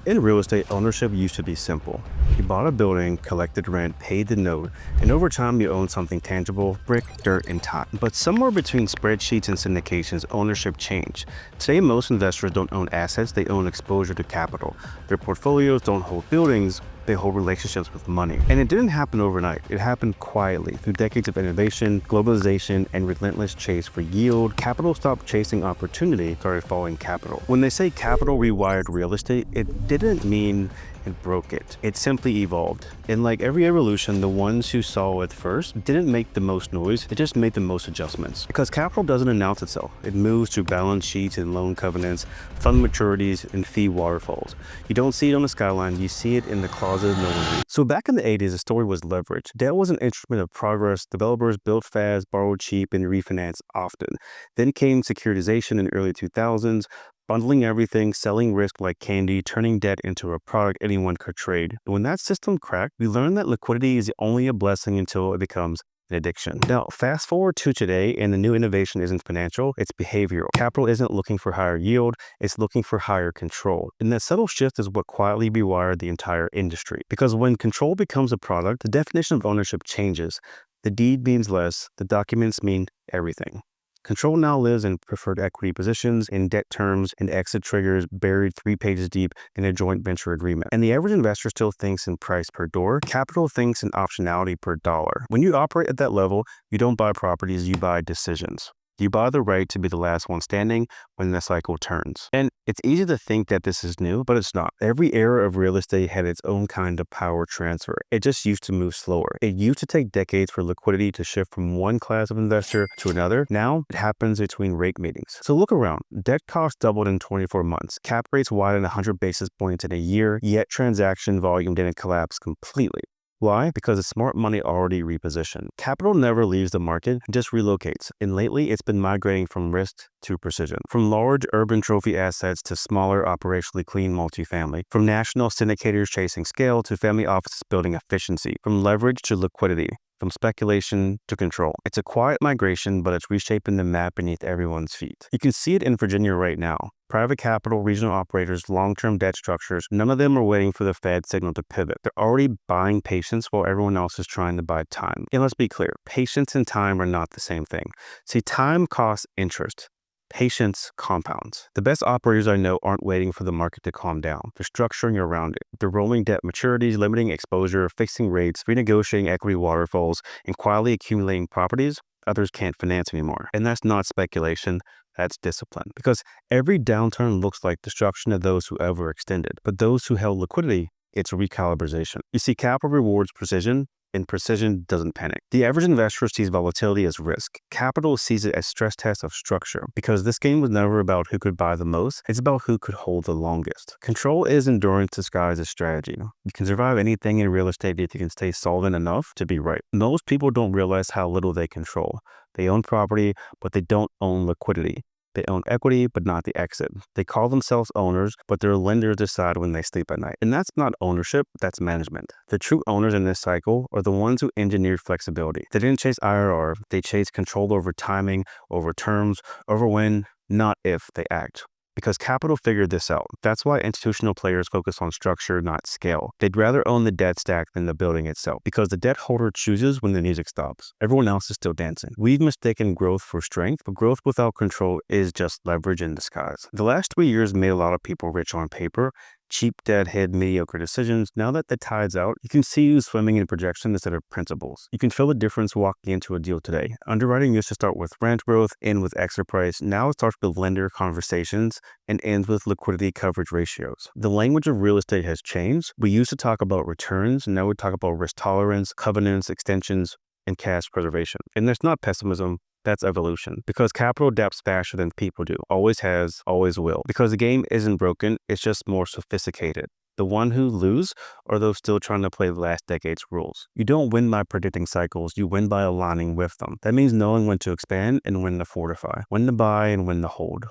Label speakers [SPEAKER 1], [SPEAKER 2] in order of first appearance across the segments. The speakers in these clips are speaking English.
[SPEAKER 1] In real estate, ownership used to be simple. You bought a building, collected rent, paid the note, and over time you owned something tangible, brick, dirt, and time. But somewhere between spreadsheets and syndications, ownership changed. Today, most investors don't own assets, they own exposure to capital. Their portfolios don't hold buildings, they hold relationships with money. And it didn't happen overnight. It happened quietly through decades of innovation, globalization, and relentless chase for yield. Capital stopped chasing opportunity, started following capital. When they say capital rewired real estate, it didn't mean it broke it. It simply evolved. And like every evolution, the ones who saw it first didn't make the most noise, they just made the most adjustments. Because capital doesn't announce itself. It moves through balance sheets and loan covenants, fund maturities, and fee waterfalls. You don't see it on the skyline, you see it in the closet no one reads. So back in the 80s, the story was leverage. Debt was an instrument of progress. Developers built fast, borrowed cheap, and refinanced often. Then came securitization in the early 2000s, bundling everything, selling risk like candy, turning debt into a product anyone could trade. And when that system cracked, we learned that liquidity is only a blessing until it becomes an addiction. Now, fast forward to today, and the new innovation isn't financial, it's behavioral. Capital isn't looking for higher yield, it's looking for higher control. And that subtle shift is what quietly rewired the entire industry. Because when control becomes a product, the definition of ownership changes. The deed means less, the documents mean everything. Control now lives in preferred equity positions, in debt terms, and exit triggers buried 3 pages deep in a joint venture agreement. And the average investor still thinks in price per door. Capital thinks in optionality per dollar. When you operate at that level, you don't buy properties, you buy decisions. You buy the right to be the last one standing when the cycle turns. And it's easy to think that this is new, but it's not. Every era of real estate had its own kind of power transfer. It just used to move slower. It used to take decades for liquidity to shift from one class of investor to another. Now it happens between rate meetings. So look around. Debt costs doubled in 24 months. Cap rates widened 100 basis points in a year, yet transaction volume didn't collapse completely. Why? Because the smart money already repositioned. Capital never leaves the market, it just relocates. And lately, it's been migrating from risk to precision. From large urban trophy assets to smaller, operationally clean multifamily. From national syndicators chasing scale to family offices building efficiency. From leverage to liquidity. From speculation to control. It's a quiet migration, but it's reshaping the map beneath everyone's feet. You can see it in Virginia right now. Private capital, regional operators, long-term debt structures, none of them are waiting for the Fed signal to pivot. They're already buying patience while everyone else is trying to buy time. And let's be clear, patience and time are not the same thing. See, time costs interest. Patience compounds. The best operators I know aren't waiting for the market to calm down. They're structuring around it. They're rolling debt maturities, limiting exposure, fixing rates, renegotiating equity waterfalls, and quietly accumulating properties others can't finance anymore. And that's not speculation, that's discipline. Because every downturn looks like destruction of those who overextended. But those who held liquidity, it's recalibration. You see, capital rewards precision, and precision doesn't panic. The average investor sees volatility as risk. Capital sees it as stress tests of structure. Because this game was never about who could buy the most, it's about who could hold the longest. Control is endurance disguised as strategy. You can survive anything in real estate if you can stay solvent enough to be right. Most people don't realize how little they control. They own property, but they don't own liquidity. They own equity, but not the exit. They call themselves owners, but their lenders decide when they sleep at night. And that's not ownership, that's management. The true owners in this cycle are the ones who engineered flexibility. They didn't chase IRR, they chased control over timing, over terms, over when, not if they act. Because capital figured this out. That's why institutional players focus on structure, not scale. They'd rather own the debt stack than the building itself, because the debt holder chooses when the music stops. Everyone else is still dancing. We've mistaken growth for strength, but growth without control is just leverage in disguise. The last 3 years made a lot of people rich on paper. Cheap deadhead mediocre decisions. Now that the tide's out, you can see who's swimming in projection instead of principles. You can feel the difference walking into a deal today. Underwriting used to start with rent growth, end with exit price. Now it starts with lender conversations and ends with liquidity coverage ratios. The language of real estate has changed. We used to talk about returns, and now we talk about risk tolerance, covenants, extensions, and cash preservation. And that's not pessimism. That's evolution. Because capital adapts faster than people do. Always has, always will. Because the game isn't broken, it's just more sophisticated. The one who lose are those still trying to play the last decade's rules. You don't win by predicting cycles, you win by aligning with them. That means knowing when to expand and when to fortify, when to buy and when to hold,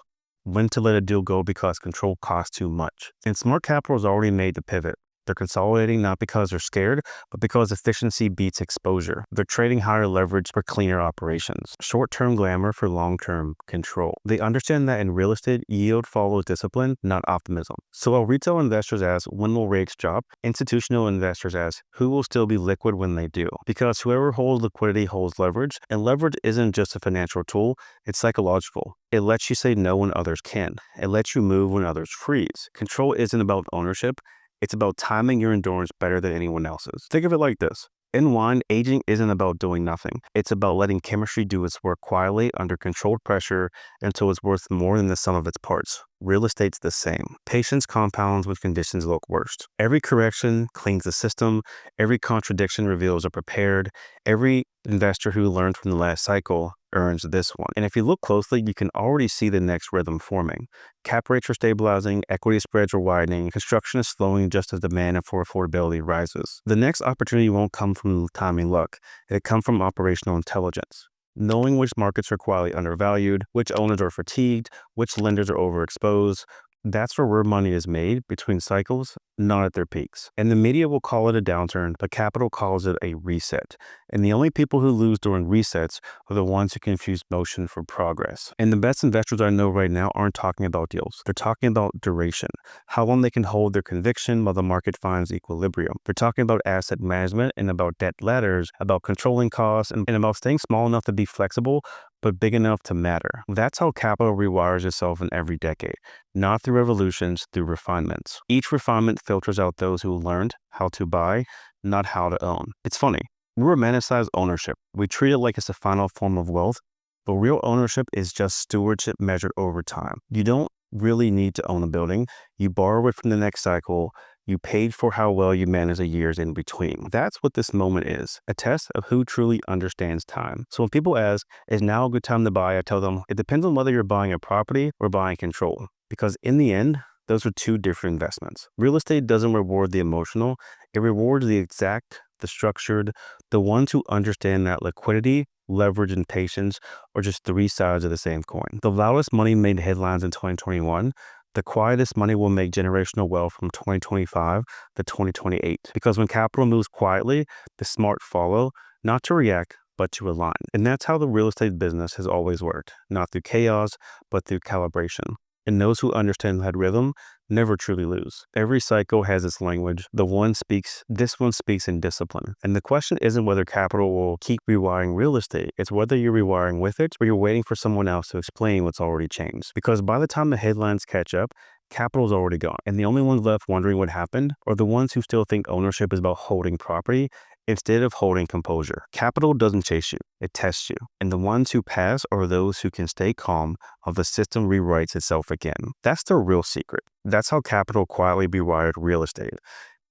[SPEAKER 1] when to let a deal go because control costs too much. And smart capital has already made the pivot. They're consolidating not because they're scared, but because efficiency beats exposure. They're trading higher leverage for cleaner operations. Short-term glamour for long-term control. They understand that in real estate, yield follows discipline, not optimism. So while retail investors ask, when will rates drop? Institutional investors ask, who will still be liquid when they do? Because whoever holds liquidity holds leverage, and leverage isn't just a financial tool, it's psychological. It lets you say no when others can. It lets you move when others freeze. Control isn't about ownership. It's about timing your endurance better than anyone else's. Think of it like this. In wine, aging isn't about doing nothing. It's about letting chemistry do its work quietly under controlled pressure until it's worth more than the sum of its parts. Real estate's the same. Patience compounds when conditions look worst. Every correction cleans the system. Every contradiction reveals a prepared. Every investor who learned from the last cycle earns this one. And if you look closely, you can already see the next rhythm forming. Cap rates are stabilizing, equity spreads are widening, construction is slowing just as demand for affordability rises. The next opportunity won't come from timing luck. It'll come from operational intelligence. Knowing which markets are quietly undervalued, which owners are fatigued, which lenders are overexposed. That's where real money is made between cycles, not at their peaks. And the media will call it a downturn, but capital calls it a reset. And the only people who lose during resets are the ones who confuse motion for progress. And the best investors I know right now aren't talking about deals. They're talking about duration, how long they can hold their conviction while the market finds equilibrium. They're talking about asset management and about debt ladders, about controlling costs, and about staying small enough to be flexible, but big enough to matter. That's how capital rewires itself in every decade, not through revolutions, through refinements. Each refinement filters out those who learned how to buy, not how to own. It's funny. We romanticize ownership. We treat it like it's a final form of wealth, but real ownership is just stewardship measured over time. You don't really need to own a building. You borrow it from the next cycle. You paid for how well you manage the years in between. That's what this moment is, a test of who truly understands time. So when people ask, is now a good time to buy? I tell them, it depends on whether you're buying a property or buying control. Because in the end, those are two different investments. Real estate doesn't reward the emotional. It rewards the exact, the structured, the ones who understand that liquidity, leverage, and patience are just three sides of the same coin. The loudest money made headlines in 2021. The quietest money will make generational wealth from 2025 to 2028. Because when capital moves quietly, the smart follow, not to react, but to align. And that's how the real estate business has always worked, not through chaos, but through calibration. And those who understand that rhythm never truly lose. Every cycle has its language. This one speaks in discipline. And the question isn't whether capital will keep rewiring real estate. It's whether you're rewiring with it or you're waiting for someone else to explain what's already changed. Because by the time the headlines catch up, capital's already gone. And the only ones left wondering what happened are the ones who still think ownership is about holding property instead of holding composure. Capital doesn't chase you, it tests you. And the ones who pass are those who can stay calm while the system rewrites itself again. That's the real secret. That's how capital quietly rewired real estate,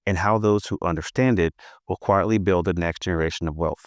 [SPEAKER 1] and how those who understand it will quietly build the next generation of wealth.